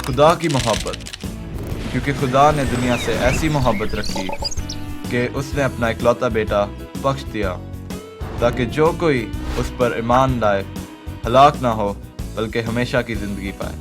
खुदा की मोहब्बत, क्योंकि खुदा ने दुनिया से ऐसी मोहब्बत रखी कि उसने अपना इकलौता बेटा बख्श दिया, ताकि जो कोई उस पर ईमान लाए हलाक ना हो बल्कि हमेशा की ज़िंदगी पाए।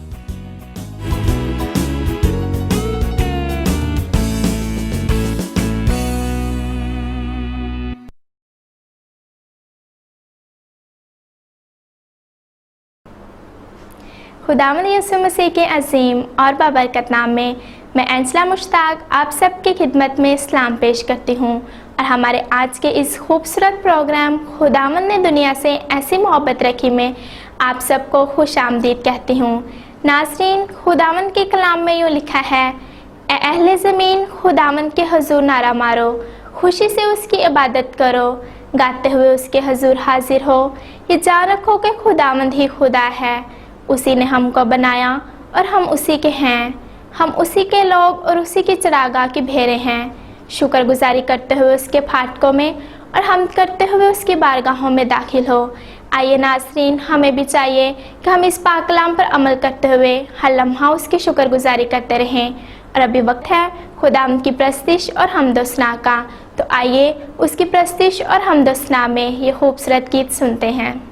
खुदावंद यीशु मसीह के अजीम और बाबरकत नाम में मैं एंजला मुश्ताक आप सबकी खिदमत में सलाम पेश करती हूँ और हमारे आज के इस खूबसूरत प्रोग्राम खुदावंद ने दुनिया से ऐसी मोहब्बत रखी में आप सबको खुश आमदीद कहती हूँ। नाज़रीन, खुदावंद के कलाम में यूँ लिखा है, ए अहले ज़मीन खुदावंद के हजूर नारा मारो, खुशी से उसकी इबादत करो, गाते हुए उसके हजूर हाजिर हो, ये जान रखो कि खुदावंद ही खुदा है, उसी ने हमको बनाया और हम उसी के हैं, हम उसी के लोग और उसी की चरागाह की भेड़ें हैं। शुक्रगुजारी करते हुए उसके फाटकों में और हम करते हुए उसकी बारगाहों में दाखिल हो। आइए नाज़रीन, हमें भी चाहिए कि हम इस पाक कलाम पर अमल करते हुए हर लम्हा उसकी शुक्रगुजारी करते रहें। और अभी वक्त है खुदावंद की प्रस्तिश और हमदोसना का, तो आइए उसकी प्रस्तिश और हमदोसना में ये खूबसूरत गीत सुनते हैं।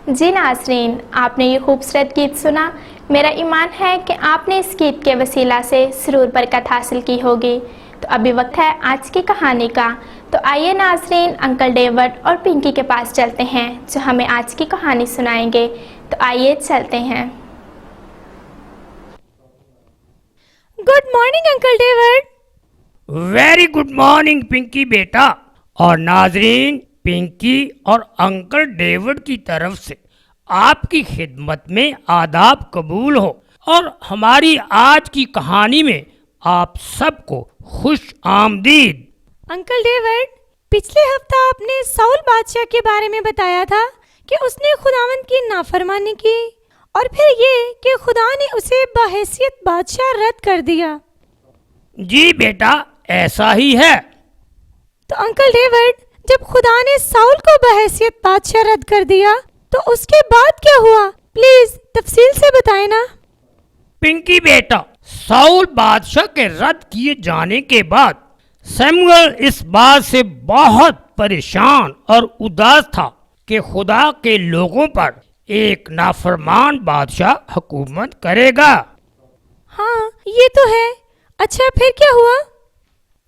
जी नाज़रीन, आपने ये खूबसूरत गीत सुना। मेरा ईमान है कि आपने इस गीत के वसीला से ज़रूर बरकत हासिल की होगी। तो अभी वक्त है आज की कहानी का। तो आइए नाज़रीन, अंकल डेविड और पिंकी के पास चलते हैं जो हमें आज की कहानी सुनाएंगे। तो आइए चलते हैं। Good morning uncle David. Very good morning Pinky बेटा। और नाजरीन, पिंकी और अंकल डेविड की तरफ से आपकी खिदमत में आदाब कबूल हो और हमारी आज की कहानी में आप सबको खुश आमदीद। अंकल डेविड, पिछले हफ्ता आपने साउल बादशाह के बारे में बताया था कि उसने खुदावंद की नाफरमानी की और फिर ये कि खुदा ने उसे बहैसियत बादशाह रद्द कर दिया। जी बेटा, ऐसा ही है। तो अंकल डेविड, जब खुदा ने साउल को बहैसियत बादशाह रद्द कर दिया तो उसके बाद क्या हुआ? प्लीज तफसील से बताएं ना। पिंकी बेटा, साउल बादशाह के रद्द किए जाने के बाद सैमुअल इस बात से बहुत परेशान और उदास था कि खुदा के लोगों पर एक नाफरमान बादशाह हुकूमत करेगा। हाँ, ये तो है। अच्छा, फिर क्या हुआ?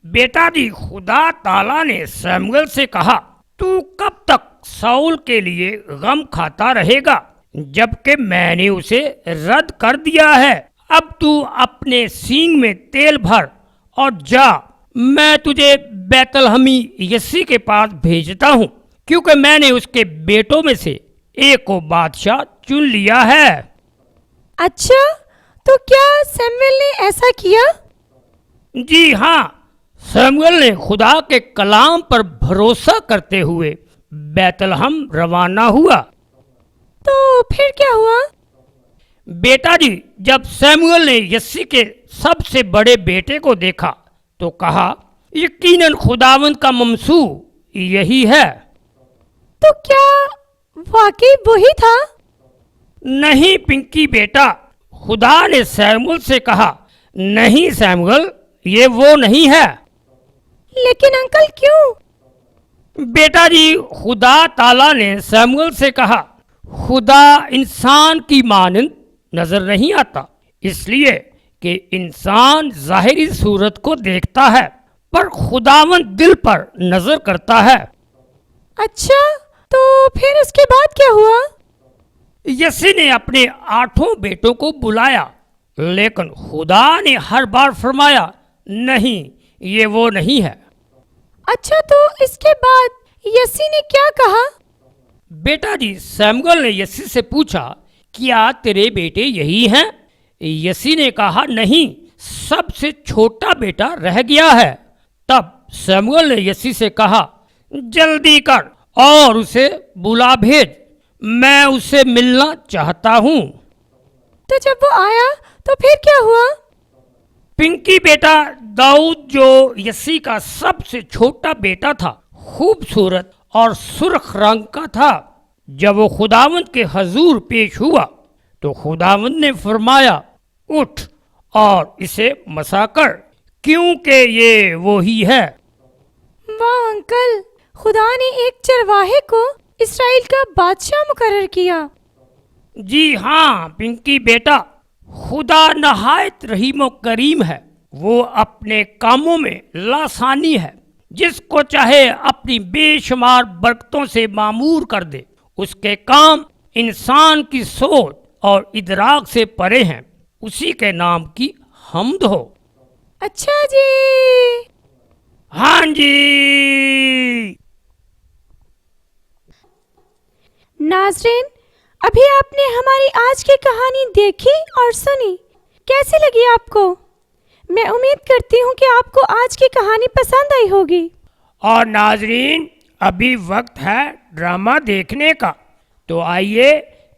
बेटा जी, खुदा ताला ने सैमुअल से कहा, तू कब तक साउल के लिए गम खाता रहेगा जबकि मैंने उसे रद्द कर दिया है। अब तू अपने सींग में तेल भर और जा, मैं तुझे बैतलहमी यस्सी के पास भेजता हूँ क्योंकि मैंने उसके बेटों में से एक को बादशाह चुन लिया है। अच्छा, तो क्या सैमुअल ने ऐसा किया? जी हाँ, सैमुअल ने खुदा के कलाम पर भरोसा करते हुए बैतलहम रवाना हुआ। तो फिर क्या हुआ? बेटा जी, जब सैमुअल ने यस्सी के सबसे बड़े बेटे को देखा तो कहा, यकीनन खुदावंद का ममसू यही है। तो क्या वाकई वही था? नहीं पिंकी बेटा, खुदा ने सैमुअल से कहा, नहीं सैमुअल, ये वो नहीं है। लेकिन अंकल, क्यों? बेटा जी, खुदा ताला ने सैमुअल से कहा, खुदा इंसान की मानंद नजर नहीं आता, इसलिए कि इंसान जाहिरी सूरत को देखता है पर खुदावंद दिल पर नजर करता है। अच्छा, तो फिर उसके बाद क्या हुआ? यसी ने अपने 8 बेटों को बुलाया, लेकिन खुदा ने हर बार फरमाया, नहीं, ये वो नहीं है। अच्छा, तो इसके बाद यसी ने क्या कहा? बेटा जी, सैमुअल ने यसी से पूछा, क्या तेरे बेटे यही हैं? यसी ने कहा, नहीं, सबसे छोटा बेटा रह गया है। तब सैमुअल ने यसी से कहा, जल्दी कर और उसे बुला भेज, मैं उससे मिलना चाहता हूँ। तो जब वो आया तो फिर क्या हुआ? पिंकी बेटा, दाऊद जो यसी का सबसे छोटा बेटा था, खूबसूरत और सुर्ख रंग का था। जब वो खुदावंद के हजूर पेश हुआ तो खुदावंद ने फरमाया, उठ और इसे मसा कर, क्योंकि ये वो ही है। वाह अंकल, खुदा ने एक चरवाहे को इस्राएल का बादशाह मुकर्रर किया। जी हाँ पिंकी बेटा, खुदा नहायत रहीम व करीम है। वो अपने कामों में लासानी है, जिसको चाहे अपनी बेशुमार बरकतों से मामूर कर दे। उसके काम इंसान की सोच और इदराक से परे हैं। उसी के नाम की हम्द हो। अच्छा जी। हाँ जी। नाजरीन, अभी आपने हमारी आज की कहानी देखी और सुनी। कैसी लगी आपको? मैं उम्मीद करती हूँ कि आपको आज की कहानी पसंद आई होगी। और नाजरीन, अभी वक्त है ड्रामा देखने का, तो आइए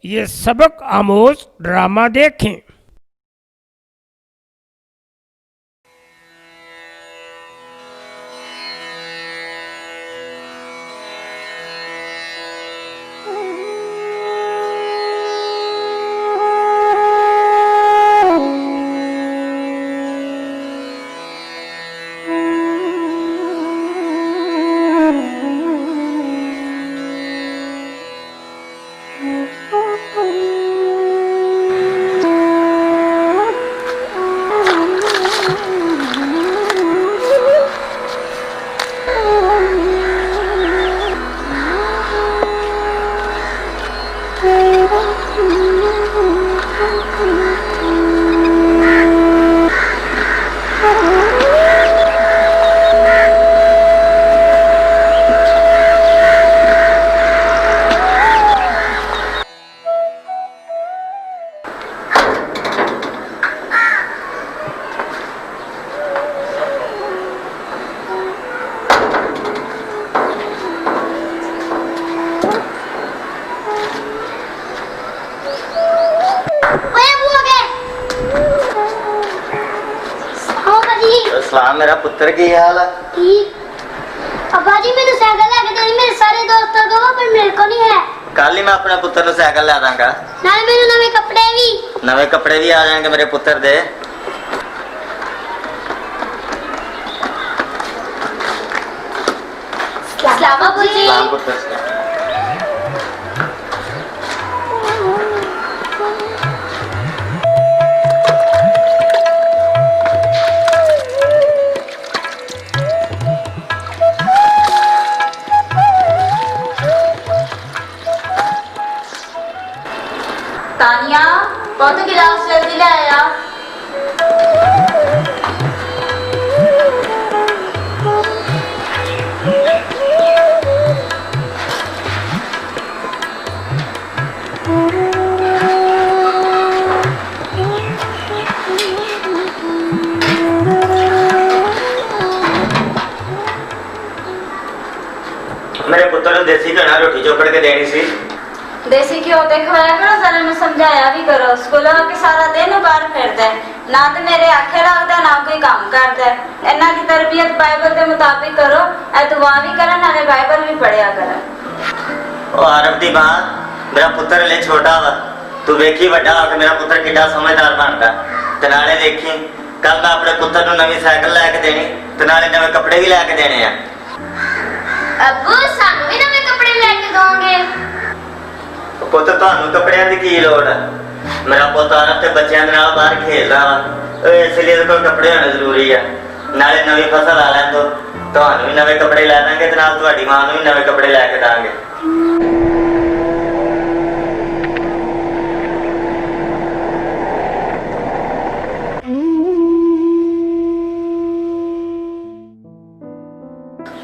ये सबक आमोज ड्रामा देखें। हाँ मेरा पुत्र की हाल है? ठीक। अब्बा जी मैंने साइकिल लेके देनी मेरे सारे दोस्तों को पर मेरे को नहीं है। कल ही मैं अपने पुत्र को साइकिल ला दांगा। नाले मेरे नवे कपड़े भी। नवे कपड़े भी आ जाएंगे मेरे पुत्र दे। सलाम बाबू जी। सलाम पुत्र। तानिया बहुत गिलास जल्दी ले आया। मेरे पुत्र को देसी घना रोटी चोपड़ के देनी सी। देसी घ्यो ते खवाया करो, जरा मैं समझाया भी करो। स्कूल के सारा दिन बाहर फिरदा है, ना तो मेरे आखे लगदा ना कोई काम करदा है। इन्ना की तरबियत बाइबल के मुताबिक करो, ए दुआ भी करन नाले बाइबल भी पढ़िया करन। ओ आरब दी मां, मेरा पुत्र ले छोटा वा, तू वेखी बड़ा हो के मेरा पुत्र किड्डा समझदार बनदा। ते नाले देखी कल मैं अपने पुत्र को नवी साइकिल लेके देनी ते नाले नवे कपड़े भी लेके देने हैं। अब्बू सानू भी नवे कपड़े लेके दोगे? पुत्र ਤੁਹਾਨੂੰ ਕੱਪੜਿਆਂ ਦੀ ਕੀ ਲੋੜ ਹੈ? ਮੇਰਾ ਪੁੱਤ ਆਪ ਤੇ ਬੱਚਿਆਂ ਦੇ ਨਾਲ ਬਾਹਰ ਖੇਡਦਾ ਵਾ, ਇਸ ਲਈ ਇਹਦੇ ਕੋਲ ਕੱਪੜੇ ਹੋਣੇ ਜ਼ਰੂਰੀ ਆ। ਨਾਲੇ ਨਵੀਂ ਫਸਲ ਆ ਲੈਣ ਤੋਂ ਤੁਹਾਨੂੰ ਵੀ ਨਵੇਂ ਕੱਪੜੇ ਲੈ ਦਾਂਗੇ ਤੇ ਨਾਲ ਤੁਹਾਡੀ ਮਾਂ ਨੂੰ ਵੀ ਨਵੇਂ ਕੱਪੜੇ ਲੈ ਕੇ ਦਾਂਗੇ।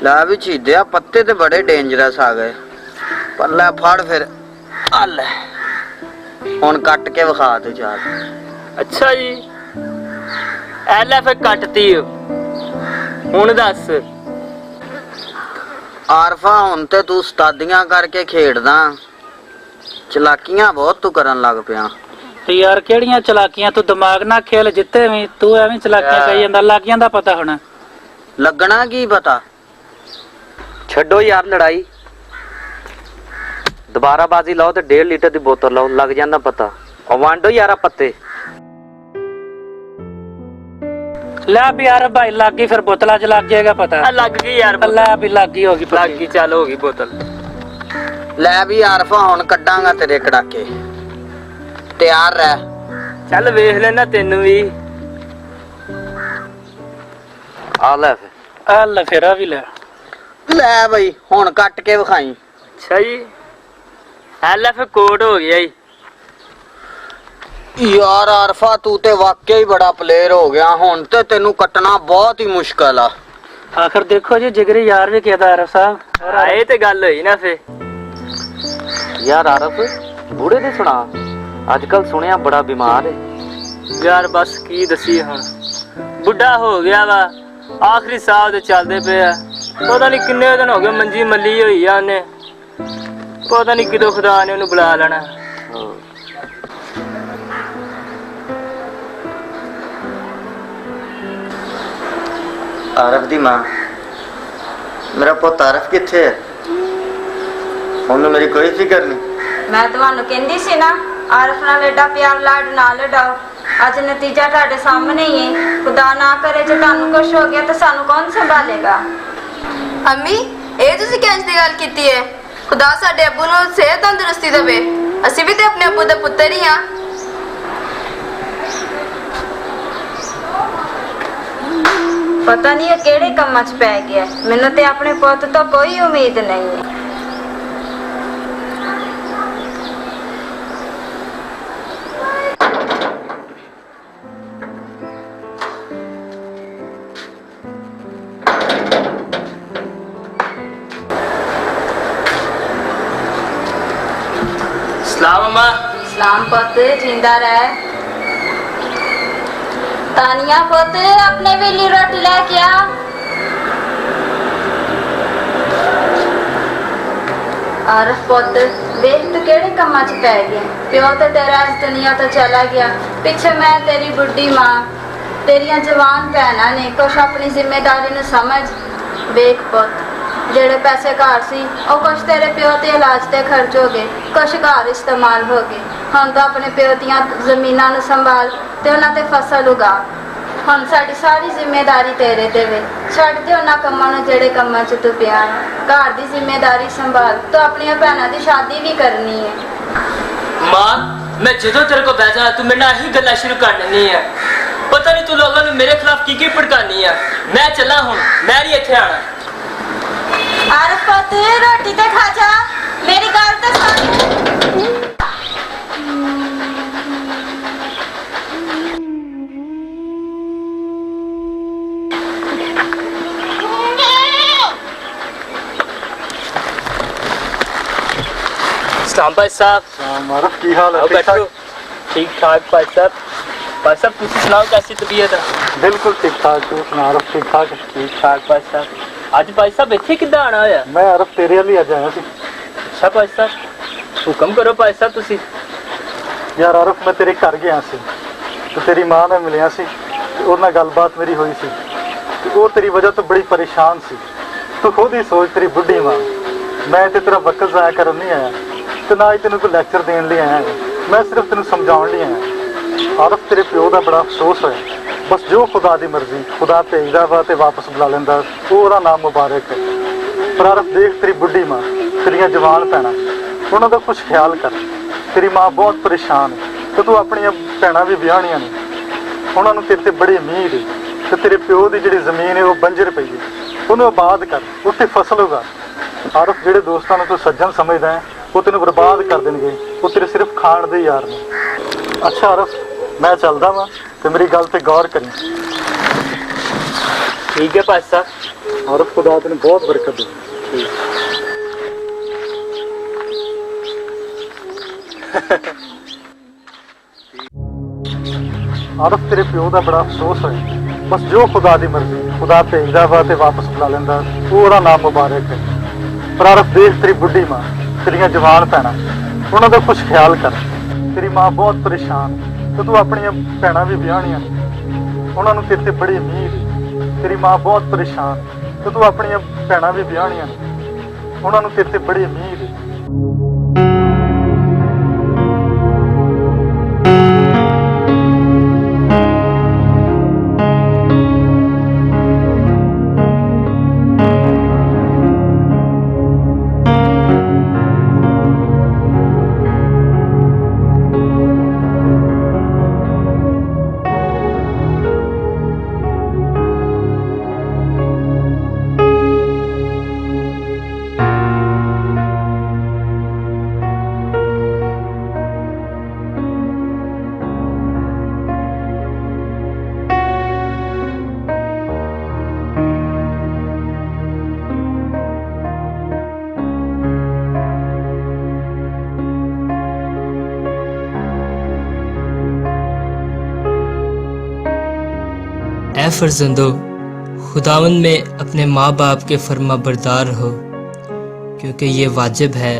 ਲਾ ਵੀ ਛੀਦਿਆ ਪੱਤੇ ਤੇ ਬੜੇ ਡੇਂਜਰਸ ਆ ਗਏ। ਪਰ ਲੈ ਫੜ ਫਿਰ ਆ ਲੈ ਹੁਣ ਕੱਟ ਕੇ ਵਿਖਾ ਤੂੰ ਚਾਰ। ਅੱਛਾ ਜੀ, ਐ ਲੈ ਫਿਰ ਕੱਟਤੀ। ਹੁਣ ਦੱਸ। ਆਰਫਾ ਹੁਣ ਤੇ ਤੂੰ ਉਸਤਾਦੀਆਂ ਕਰਕੇ ਖੇਡਦਾ, ਚਲਾਕੀਆਂ ਬਹੁਤ ਤੂੰ ਕਰਨ ਲੱਗ ਪਿਆ। ਤੇ ਯਾਰ ਕਿਹੜੀਆਂ ਚਲਾਕੀਆਂ? ਤੂੰ ਦਿਮਾਗ ਨਾਲ ਖੇਲ, ਜਿੱਤੇ ਵੀ ਤੂੰ ਐਵੇਂ ਚਲਾਕੀਆਂ ਕਹੀ ਜਾਂਦਾ। ਲਾਗੀਆਂ ਦਾ ਪਤਾ ਹੋਣਾ। ਲੱਗਣਾ ਕੀ ਪਤਾ? ਛੱਡੋ ਯਾਰ ਲੜਾਈ, ਦੁਬਾਰਾ ਬਾਜ਼ੀ ਲਾਓ ਤੇ 1.5 ਲੀਟਰ ਦੀ ਬੋਤਲ ਲਾਓ, ਲੱਗ ਜਾਂਦਾ ਪਤਾ। ਉਹ ਵਾਂਡੋ ਯਾਰਾ ਪੱਤੇ। ਲੈ ਵੀ ਯਾਰ ਭਾਈ ਲੱਗ ਗਈ, ਫਿਰ ਬੋਤਲਾਂ ਚ ਲੱਗ ਜਾਏਗਾ ਪਤਾ। ਲੱਗ ਗਈ ਯਾਰ, ਲੈ ਵੀ ਲੱਗ ਗਈ, ਹੋ ਗਈ, ਲੱਗ ਗਈ, ਚੱਲ ਹੋ ਗਈ ਬੋਤਲ। ਲੈ ਵੀ ਆਰਫਾ ਹੁਣ ਕੱਢਾਂਗਾ ਤੇਰੇ ਕੜਾਕੇ, ਤਿਆਰ ਰਹਿ। ਚੱਲ ਵੇਖ ਲੈਣਾ ਤੈਨੂੰ ਵੀ। ਆ ਲੈ ਫਿਰ, ਆ ਲੈ ਫਿਰ ਆ ਵੀ ਲੈ। ਲੈ ਬਈ ਹੁਣ ਕੱਟ ਕੇ ਵਿਖਾਈ। ਅੱਛਾ ਜੀ, ਐ ਲੈ ਫਿਰ ਕੋਟ ਹੋ ਗਿਆ ਜੀ। ਯਾਰ ਆਰਫਾ ਤੂੰ ਤੇ ਵਾਕਿਆ ਹੀ ਬੜਾ ਪਲੇਅਰ ਹੋ ਗਿਆ, ਹੁਣ ਤੇ ਤੈਨੂੰ ਕੱਟਣਾ ਬਹੁਤ ਹੀ ਮੁਸ਼ਕਲ ਆ। ਆਖਰ ਦੇਖੋ ਜੀ ਜਿਗਰੀ ਯਾਰ ਵੀ ਕਿਹਦਾ ਆਰਫ ਸਾਹਿਬ। ਇਹ ਤੇ ਗੱਲ ਹੋਈ ਨਾ ਫੇ। ਯਾਰ ਆਰਫ ਬੂੜੇ ਦੀ ਸੁਣਾ, ਅੱਜ ਕੱਲ ਸੁਣਿਆ ਬੜਾ ਬਿਮਾਰ ਹੈ। ਯਾਰ ਬਸ ਕੀ ਦੱਸੀ, ਹੁਣ ਬੁੱਢਾ ਹੋ ਗਿਆ ਵਾ, ਆਖਰੀ ਸਾਹ ਤੇ ਚੱਲਦੇ ਪਏ ਆ। ਪਤਾ ਨਹੀਂ ਕਿੰਨੇ ਦਿਨ ਹੋ ਗਏ ਮੰਜੀ ਮੱਲੀ ਹੋਈ ਆ ਉਹਨੇ, ਪਤਾ ਨਹੀਂ ਕਿਦੋਂ ਖੁਦਾ ਨੇ ਉਹਨੂੰ ਬੁਲਾ ਲੈਣਾ। ਆਰਫ ਦੀ ਮਾਂ, ਮੇਰਾ ਪੁੱਤ ਆਰਫ ਕਿੱਥੇ ਹੈ? ਉਹਨੂੰ ਮੇਰੀ ਕੋਈ ਫਿਕਰ ਨਹੀਂ। ਮੈਂ ਤੁਹਾਨੂੰ ਕਹਿੰਦੀ ਸੀ ਨਾ, ਆਰਫ ਨਾਲ ਏਡਾ ਪਿਆਰ ਲਾਡ ਨਾ ਲਡਾਓ। ਅੱਜ ਨਤੀਜਾ ਤੁਹਾਡੇ ਸਾਹਮਣੇ ਹੀ ਹੈ। ਖੁਦਾ ਨਾ ਕਰੇ ਜੇ ਤੁਹਾਨੂੰ ਕੁਝ ਹੋ ਗਿਆ ਤਾਂ ਸਾਨੂੰ ਕੌਣ ਸੰਭਾਲੇਗਾ? ਅੰਮੀ, ਇਹ ਤੁਸੀਂ ਕਿੰਜ ਦੀ ਗੱਲ ਕੀਤੀ ਹੈ? ਖੁਦਾ ਸਾਡੇ ਅੱਬੂ ਨੂੰ ਸਿਹਤ ਤੰਦਰੁਸਤੀ ਦੇਵੇ। ਅਸੀਂ ਵੀ ਤੇ ਆਪਣੇ ਅੱਬੂ ਦਾ ਪੁੱਤਰ ਹੀ ਹਾਂ। ਪਤਾ ਨਹੀਂ ਇਹ ਕਿਹੜੇ ਕੰਮਾਂ 'ਚ ਪੈ ਗਿਆ। ਮੈਨੂੰ ਤੇ ਆਪਣੇ ਪੁੱਤ ਤੋਂ ਕੋਈ ਉਮੀਦ ਨਹੀਂ ਹੈ। ਸਲਾਮ ਅਮਾ। सलाम पुत, जिंदा रह। तानिया पुत, अपने वेली रोटी लेके आ। आरफ पुत, देख तू केड़े कम्मा च पै गया। प्यो तो तेरा इस दुनिया तो चला गया, पिछे मैं तेरी बुढ़ी मां। ਤੇਰੀਆਂ ਜਵਾਨ ਭੈਣਾਂ ਨੇ ਕੁਛ ਆਪਣੀ ਜ਼ਿੰਮੇਵਾਰੀ ਨੂੰ ਸਮਝ। ਵੇਖ ਪੁੱਤ, ਜਿਹੜੇ ਪੈਸੇ ਘਰ ਸੀ ਉਹ ਕੁਛ ਤੇਰੇ ਪਿਓ ਦੇ ਇਲਾਜ ਤੇ ਖਰਚ ਹੋ ਗਏ, ਕੁਛ ਘਰ ਇਸਤੇਮਾਲ ਹੋ ਗਏ। ਹੁਣ ਤਾਂ ਆਪਣੇ ਪਿਓ ਦੀਆਂ ਜ਼ਮੀਨਾਂ ਨੂੰ ਸੰਭਾਲ ਤੇ ਉਹਨਾਂ ਤੇ ਫਸਲ ਉਗਾ। ਹੁਣ ਸਾਡੀ ਸਾਰੀ ਜ਼ਿੰਮੇਵਾਰੀ ਤੇਰੇ ਤੇ ਵੇ। ਛੱਡ ਦੇ ਉਹਨਾਂ ਕੰਮਾਂ ਨੂੰ ਜਿਹੜੇ ਕੰਮਾਂ 'ਚ ਤੂੰ ਪਿਆ ਹੈ। ਘਰ ਦੀ ਜ਼ਿੰਮੇਵਾਰੀ ਸੰਭਾਲ। ਤੂੰ ਆਪਣੀਆਂ ਭੈਣਾਂ ਦੀ ਸ਼ਾਦੀ ਵੀ ਕਰਨੀ ਹੈ। ਮਾਂ, मैं जो तेरे को बैठा तू मेरे ही गल्ला शुरू कर देनी है। पता नहीं तू लोगों ने मेरे खिलाफ की भड़कानी है। मैं चला हूँ, मैं नहीं इत्थे आना। आरफ पुत, रोटी ते खा जा, मेरी गल ते सुन। सलाम भाई साहब। मारूफ की हाल है? आओ बैठो। ठीक ठाक भाई साहब। भाई साहब तुम सुनाओ कैसी तबीयत है? बिल्कुल ठीक ठाक। तू सुना आरफ? ठीक ठाक। ठीक ठाक भाई साहब। अज भाई साहब इत्थे किद्दां आना होया? मैं आरफ तेरे वाली अज आया सी। अच्छा भाई साहब, हुक्म करो भाई साहब तुसी। यार आरफ, मैं तेरे घर गया सी तो तेरी मां नाल मिलिया सी ते उहदे नाल गलबात मेरी हुई सी ते वो तेरी वजह तो बड़ी परेशान सी। तू खुद ही सोच, तेरी बुढ़ी मां। मैं ते तेरा वक्त ज़ाया करन नहीं आया ते ना ही तेन कोई लैक्चर देने लिए आया। मैं सिर्फ तेन समझाने लिए आया। आरफ, तेरे प्यो का बड़ा अफसोस है। बस जो खुदा की मर्जी, खुदा भेजदा वा ते वापस बुला लेंदा, वो नाम मुबारक है। पर आरफ देख, तेरी बुढ़ी मां, तेरियां जवान भैणां, उन्हां दा कुछ ख्याल कर। तेरी मां बहुत परेशान है ते तू अपनियां भैणां भी विआहणियां ने, उन्हां नूं तेरे ते बड़ी उम्मीद है ते तेरे प्यो की जिहड़ी ज़मीन है वो बंजर पई है, उन्हें आबाद कर, उत्ते फसल उगा। आरफ, जिहड़े दोस्तां नूं तू सज्जन समझदा है वो तेन बर्बाद कर देंगे, वो तेरे सिर्फ खाण दे यार ने। अच्छा आरफ, मैं चलदा वां ते मेरी गल ते गौर करी। ठीक है भाई साहब। आरफ, खुदा तेन बहुत बरकत दे। आरफ, तेरे प्यो का बड़ा अफसोस है। बस जो खुदा की मर्जी, खुदा भेजदा वा ते वापस बुला लेंदा, वो नाम मुबारक है। पर आरफ देख, तेरी बुढ़ी मां, तेरियां जवान भैणां, उन्हां दा कुछ ख्याल कर। तेरी मां बहुत परेशान ते तू अपनियां भैणां भी विआहणियां ने, उन्हां नूं तेरे ते बड़ी उम्मीद है। तेरी मां बहुत परेशान ते तू अपनियां भैणां भी विआहणियां ने, उन्हां नूं तेरे ते बड़ी उम्मीद है। ऐ फर्जंदो, खुदावंद में अपने माँ बाप के फर्मा बरदार हो, क्योंकि ये वाजिब है।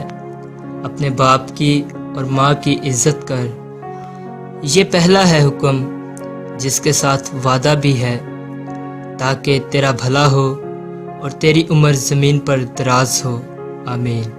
अपने बाप की और माँ की इज्जत कर। ये पहला है हुक्म जिसके साथ वादा भी है, ताकि तेरा भला हो और तेरी उम्र ज़मीन पर दराज हो। आमीन।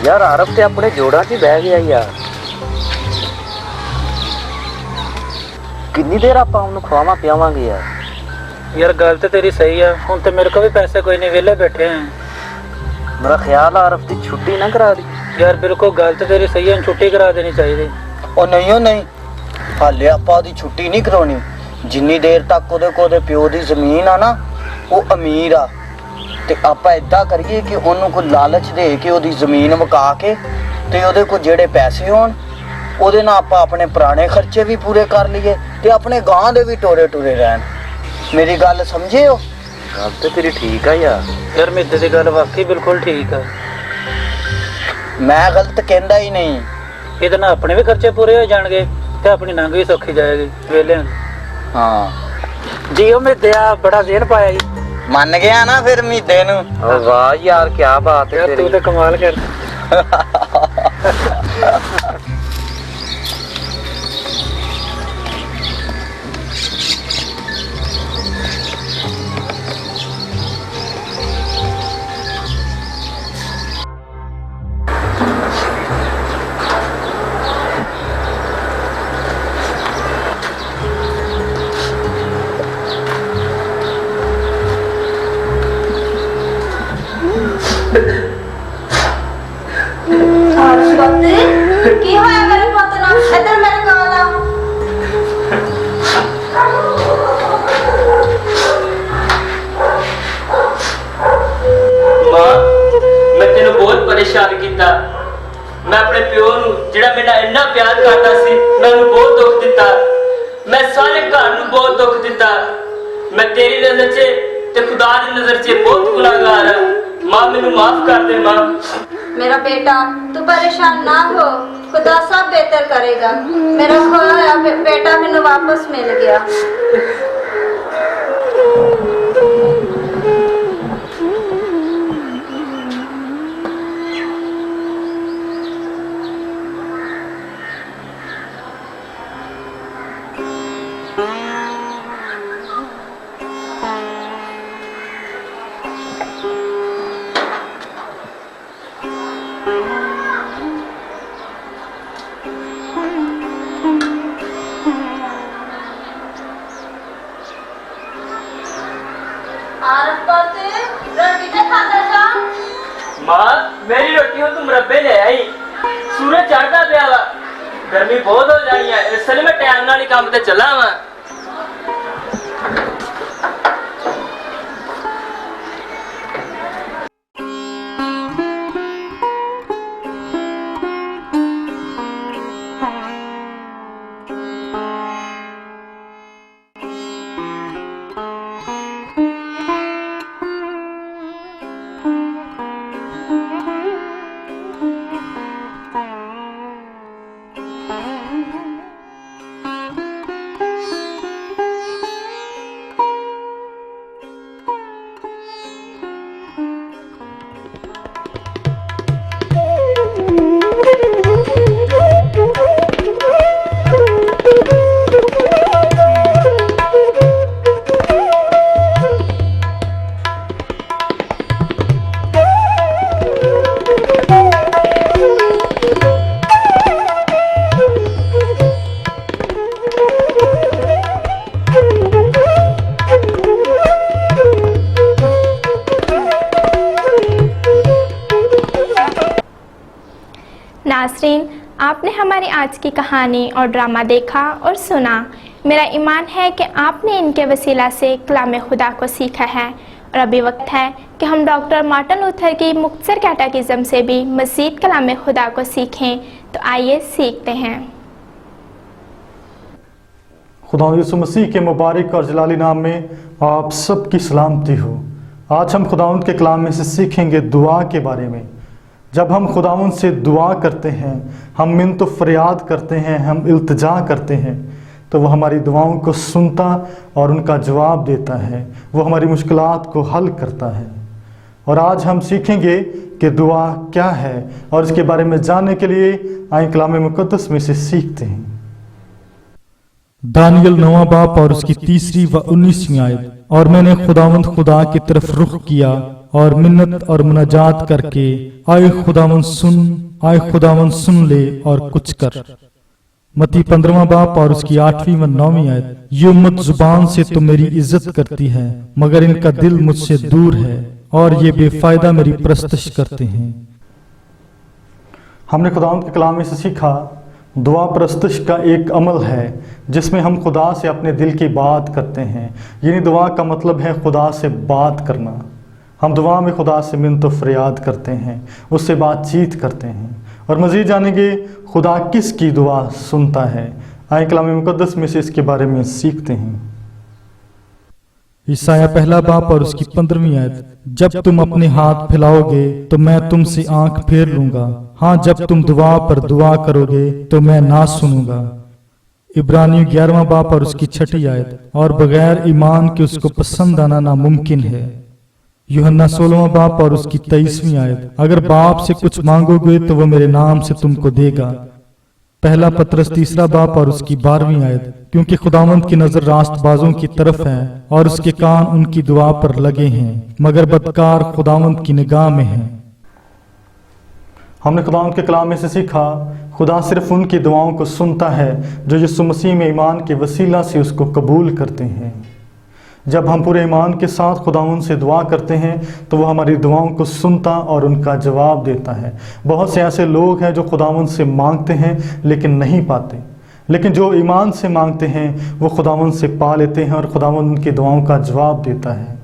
यार आरफ ते अपने जोड़ा च बह गया यार। कितनी देर आप खवावा पियावांगे यार। यार गल तो तेरी सही है, हुण ते मेरे को भी पैसे कोई नहीं, वेले बैठे हैं। मेरा ख्याल आरफ की छुट्टी ना करा दी। यार बिल्कुल गल तो तेरी सही है, छुट्टी करा देनी चाहिए। ओ नहीं, हाले आपां दी छुट्टी नहीं करानी, ਜਿੰਨੀ ਦੇਰ ਤੱਕ ਉਹਦੇ ਪਿਓ ਦੀ ਜ਼ਮੀਨ ਆ ਨਾ, ਉਹ ਅਮੀਰ ਆ, ਤੇ ਆਪਾਂ ਇਦਾਂ ਕਰੀਏ ਕਿ ਉਹਨੂੰ ਕੋਈ ਲਾਲਚ ਦੇ ਕੇ ਉਹਦੀ ਜ਼ਮੀਨ ਮੁਕਾ ਕੇ ਤੇ ਉਹਦੇ ਕੋਲ ਜਿਹੜੇ ਪੈਸੇ ਹੋਣ ਉਹਦੇ ਨਾਲ ਆਪਾਂ ਆਪਣੇ ਪੁਰਾਣੇ ਖਰਚੇ ਵੀ ਪੂਰੇ ਕਰ ਲਈਏ ਤੇ ਆਪਣੇ ਗਾਂ ਦੇ ਵੀ ਟੋਰੇ ਟੁਰੇ ਰਹਿਣ। ਮੇਰੀ ਗੱਲ ਸਮਝੇ ਹੋ? ਗੱਲ ਤੇ ਤੇਰੀ ਠੀਕ ਆ ਯਾਰ ਮੇਰੀ ਤੇ ਗੱਲ ਵਾਕਈ ਬਿਲਕੁਲ ਠੀਕ ਆ। ਮੈਂ ਗਲਤ ਕਹਿੰਦਾ ਹੀ ਨਹੀਂ। ਇਹਦੇ ਨਾਲ ਆਪਣੇ ਵੀ ਖਰਚੇ ਪੂਰੇ ਹੋ ਜਾਣਗੇ ਤੇ ਆਪਣੀ ਨੰਗ ਵੀ ਸੌਖੀ ਜਾਏਗੀ ਵੇਲੇ। ਹਾਂ ਜੀ ਉਹ ਮੇਦਿਆ ਬੜਾ ਜ਼ੇਨ ਪਾਇਆ ਜੀ। ਮੰਨ ਗਿਆ ਨਾ ਫਿਰ ਮਹੀਦੇ ਨੂੰ। ਵਾਹ ਯਾਰ ਕੀ ਬਾਤ ਹੈ ਤੇਰੀ, ਤੂੰ ਤੇ ਕਮਾਲ ਕਰ। ਕੀ ਹੋਇਆ ਮੇਰੇ ਪੁੱਤ ਨਾਲ? ਇੱਧਰ ਮੇਰੇ ਕੋਲ ਆ। ਮਾਂ, ਮੈਂ ਤੈਨੂੰ ਬਹੁਤ ਪਰੇਸ਼ਾਨ ਕੀਤਾ। ਮੈਂ ਆਪਣੇ ਪਿਓ ਨੂੰ ਜਿਹੜਾ ਮੇਰਾ ਇੰਨਾ ਪਿਆਰ ਕਰਦਾ ਸੀ, ਮੈਂ ਉਹਨੂੰ ਬਹੁਤ ਦੁੱਖ ਦਿੱਤਾ। ਮੈਂ ਸਾਰੇ ਘਰ ਨੂੰ ਬਹੁਤ ਦੁੱਖ ਦਿੱਤਾ। ਮੈਂ ਤੇਰੀ ਨਜ਼ਰ 'ਚ ਤੇ ਖੁਦਾ ਦੀ ਨਜ਼ਰ 'ਚ ਬਹੁਤ ਗੁਨਾਹਗਾਰ ਹਾਂ। ਮਾਂ ਮੈਨੂੰ ਮਾਫ ਕਰ ਦੇ। ਮਾਂ मेरा बेटा, तू परेशान ना हो, खुदा सब बेहतर करेगा। मेरा खोया हुआ बेटा मैंने वापस मिल गया। मां, मेरी रोटी हो तुम मुरब्बे ले आई। सूरज चढ़ता पिया वा, गर्मी बहुत हो जानी है, इसलिए मैं टाइम नाल ही काम ते चला वा। नाज़रीन, आपने हमारी आज की कहानी और ड्रामा देखा और सुना। मेरा ईमान है कि आपने इनके वसीला से कलाम खुदा को सीखा है और अभी वक्त है कि हम डॉक्टर मार्टिन लूथर की मुख्तसर कैटेकिज्म से भी मज़ीद कलाम खुदा को सीखें। तो आइए सीखते हैं। खुदा यीशु मसीह के मुबारक और जलाली नाम में आप सबकी सलामती हो। आज हम खुदावंद के कलाम में से सीखेंगे दुआ के बारे में। जब हम खुदावंद से दुआ करते हैं, हम मिन्नत फरियाद करते हैं, हम इल्तिजा करते हैं, तो वह हमारी दुआओं को सुनता और उनका जवाब देता है। वो हमारी मुश्किलात को हल करता है। और आज हम सीखेंगे कि दुआ क्या है और इसके बारे में जानने के लिए आए कलाम मुक़द्दस में से सीखते हैं। दानियल 9वां बाब और उसकी 3री व 19वीं आयत। और मैंने खुदावंद खुदा की तरफ रुख किया और मिन्नत और मुनाजात करके, आए खुदावंद सुन, आए खुदावंद सुन ले और कुछ कर। मत्ती 15वां बाब और उसकी 8वीं व 9वीं आयत। ये उम्मत जुबान से तो मेरी इज्जत करती है, मगर इनका दिल मुझसे दूर है और ये बेफायदा मेरी प्रस्तश करते हैं। हमने खुदावंद के कलाम में से सीखा दुआ परस्तश का एक अमल है जिसमें हम खुदा से अपने दिल की बात करते हैं। यानी दुआ का मतलब है खुदा से बात करना। हम दुआ में खुदा से मिन्नत व फरियाद करते हैं, उससे बातचीत करते हैं। और मज़ीद जानेंगे खुदा किसकी दुआ सुनता है। आए कलाम मुक़द्दस में से इसके बारे में सीखते हैं। ईसाया पहला बाब और उसकी 15वीं आयत, जब तुम अपने हाथ फैलाओगे तो मैं तुमसे आंख फेर लूंगा। हाँ, जब तुम दुआ पर दुआ करोगे तो मैं ना सुनूंगा। इब्रानियों 11वां बाब और उसकी 6ठी आयत, और बगैर ईमान के उसको पसंद आना नामुमकिन है। यूहन्ना 16वां बाब और उसकी 23वीं आयत, अगर बाप से कुछ मांगोगे तो वो मेरे नाम से तुमको देगा। पहला पत्रस 3 बाब और उसकी 12वीं आयत, क्योंकि खुदावंद की नजर रास्तबाजों की तरफ है और उसके कान उनकी दुआ पर लगे हैं, मगर बदकार खुदावंद की निगाह में हैं। हमने खुदावंद के कलाम में से सीखा खुदा सिर्फ उनकी दुआओं को सुनता है जो यीशु मसीह में ईमान के वसीला से उसको कबूल करते हैं। जब हम पूरे ईमान के साथ खुदावंद से दुआ करते हैं तो वो हमारी दुआओं को सुनता और उनका जवाब देता है। बहुत से ऐसे लोग हैं जो खुदावंद से मांगते हैं लेकिन नहीं पाते, लेकिन जो ईमान से मांगते हैं वो खुदावंद से पा लेते हैं और खुदावंद उनकी दुआओं का जवाब देता है।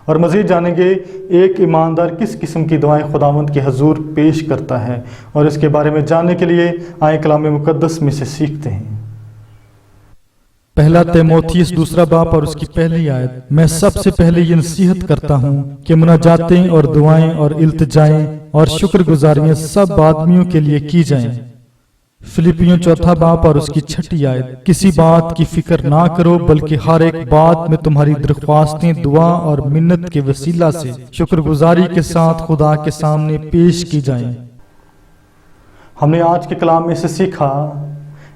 और मज़ीद जानेंगे एक ईमानदार किस किस्म की दुआएं खुदावंद के हजूर पेश करता है, और इसके बारे में जानने के लिए आए कलाम मुक़द्दस में से सीखते हैं। पहला तीमुथियुस 2 बाब और उसकी 1 आयत, मैं सबसे पहले ये नसीहत करता हूँ कि मुनाजातें और दुआएं और इल्तिजाएं और शुक्रगुजारियां सब आदमियों के लिए की जाएं। फिलिपियों 4 बाब और उसकी 6 आयत, किसी बात की फिक्र ना करो बल्कि हर एक बात में तुम्हारी दरख्वास्तें दुआ और मिन्नत के वसीला से शुक्रगुजारी के साथ खुदा के सामने पेश की जाएं। हमने आज के कलाम में से सीखा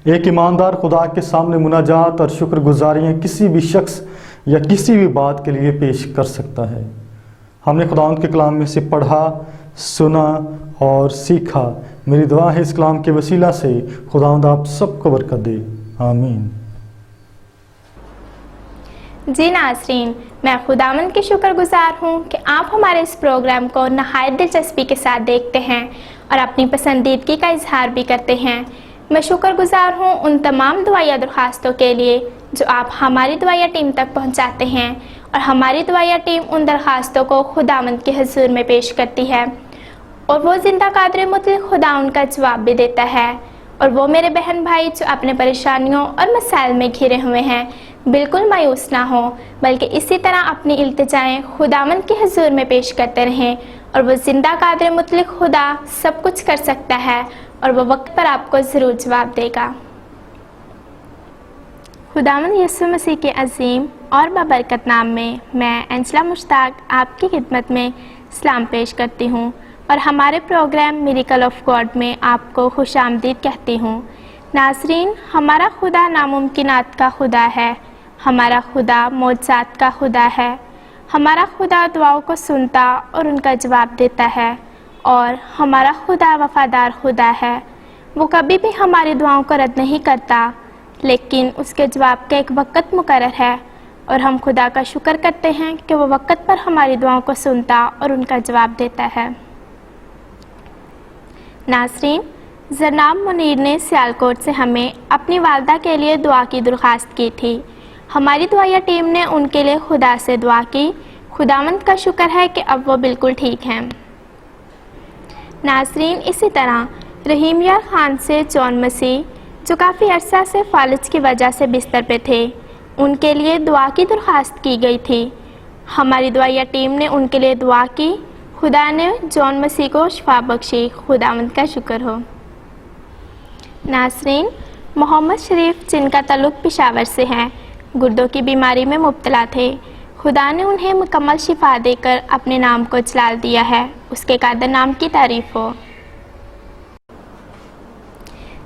एक ईमानदार खुदा के सामने मुनाजात और शुक्रगुजारियाँ किसी भी शख्स या किसी भी बात के लिए पेश कर सकता है। हमने खुदावंद के कलाम में से पढ़ा, सुना और सीखा। मेरी दुआ है इस कलाम के वसीला से खुदावंद आप सबको बरकत दे। आमीन। जी नाज़रीन, मैं खुदावंद की शुक्रगुजार हूँ कि आप हमारे इस प्रोग्राम को नहायत दिलचस्पी के साथ देखते हैं और अपनी पसंदीदगी का इजहार भी करते हैं। मैं शुक्रगुजार हूँ उन तमाम दुआया दरख्वास्तों के लिए जो आप हमारी दुआया टीम तक पहुँचाते हैं, और हमारी दुआया टीम उन दरख्वास्तों को खुदावंद के हुजूर में पेश करती है, और वो जिंदा कादर मुतलक खुदा उनका जवाब भी देता है। और वो मेरे बहन भाई जो अपने परेशानियों और मसाइल में घिरे हुए हैं, बिल्कुल मायूस ना हो, बल्कि इसी तरह अपनी इल्तिजाएं खुदावंद के हुजूर में पेश करते रहें, और वो जिंदा कादर मुतलक खुदा सब कुछ कर सकता है और वो वक्त पर आपको ज़रूर जवाब देगा। खुदावंद यीशु मसीह के अजीम और बाबरकत नाम में मैं एंजला मुश्ताक आपकी खिदमत में सलाम पेश करती हूँ, और हमारे प्रोग्राम मिरेकल ऑफ गॉड में आपको खुशामदीद कहती हूँ। नाज़रीन, हमारा खुदा नामुमकिनात का खुदा है, हमारा खुदा मौजज़ात का खुदा है, हमारा खुदा दुआओं को सुनता और उनका जवाब देता है, और हमारा खुदा वफ़ादार खुदा है। वो कभी भी हमारी दुआओं को रद्द नहीं करता, लेकिन उसके जवाब का एक वक़्त मुकर्रर है, और हम खुदा का शुक्र करते हैं कि वो वक़्त पर हमारी दुआओं को सुनता और उनका जवाब देता है। नाज़रीन, जनाब मुनीर ने सियालकोट से हमें अपनी वालदा के लिए दुआ की दरख्वास्त की थी। हमारी दुआया टीम ने उनके लिए खुदा से दुआ की। खुदावंद का शुक्र है कि अब वो बिल्कुल ठीक हैं। नाज़रीन, इसी तरह रहीम यार ख़ान से जॉन मसीह जो काफ़ी अरसा से फालिज की वजह से बिस्तर पे थे, उनके लिए दुआ की दरख्वास्त की गई थी। हमारी दुआया टीम ने उनके लिए दुआ की। खुदा ने जॉन मसीह को शिफा बख्शी। खुदावंद का शुक्र हो। नाज़रीन, मोहम्मद शरीफ जिनका तल्लुक़ पेशावर से है, गुर्दों की बीमारी में मुब्तला थे। खुदा ने उन्हें मुकम्मल शिफा देकर अपने नाम को जलाल दिया है। उसके कादर नाम की तारीफ़ हो।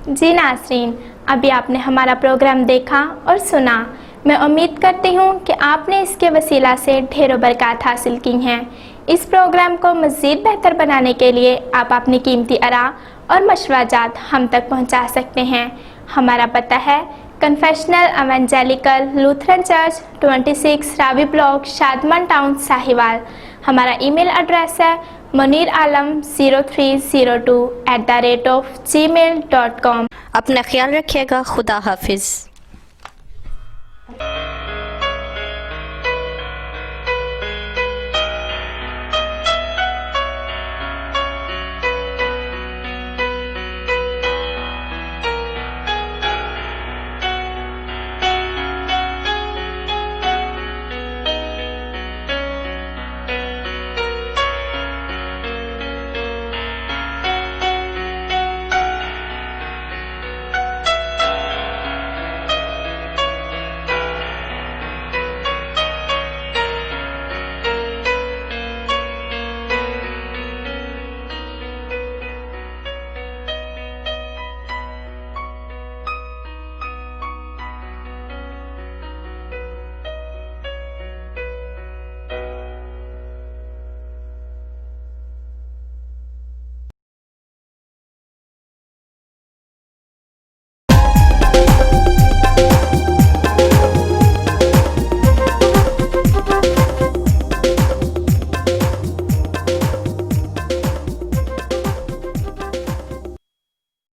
जी नाज़रीन, अभी आपने हमारा प्रोग्राम देखा और सुना। मैं उम्मीद करती हूँ कि आपने इसके वसीला से ढेरों बरकत हासिल की हैं। इस प्रोग्राम को मज़ीद बेहतर बनाने के लिए आप अपनी कीमती आरा और मशवराजात हम तक पहुँचा सकते हैं। हमारा पता है confessional evangelical Lutheran church 26 Ravi block, Shadman town, Sahiwal. हमारा ईमेल एड्रेस है muniralam0302@gmail.com। अपना ख्याल रखिएगा। खुदा हाफिज़।